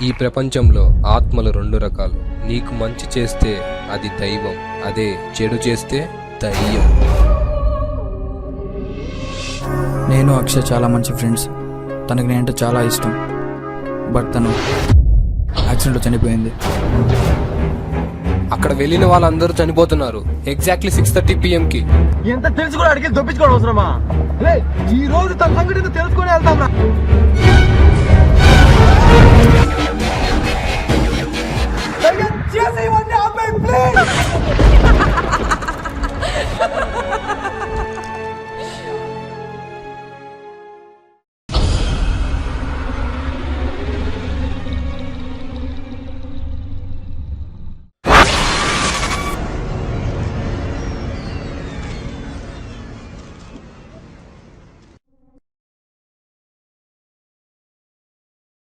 ఈ ప్రపంచంలో ఆత్మలు రెండు రకాలు. నీకు మంచి చేస్తే అది దైవం, అదే చెడు చేస్తే దయ్యం. నేను అక్షయ్ చాలా మంచి ఫ్రెండ్స్. తనకి నేనంటే చాలా ఇష్టం. బట్ తను యాక్సిడెంట్లో చనిపోయింది. అక్కడ వెళ్ళిన వాళ్ళందరూ చనిపోతున్నారు ఎగ్జాక్ట్లీ 6:30 PM ఎంత తెలుసు కూడా అడిగి దొప్పించుకోవడం అవసరమా? ఈ రోజు తన సంగతి తెలుసుకొని వెళ్తాం రా.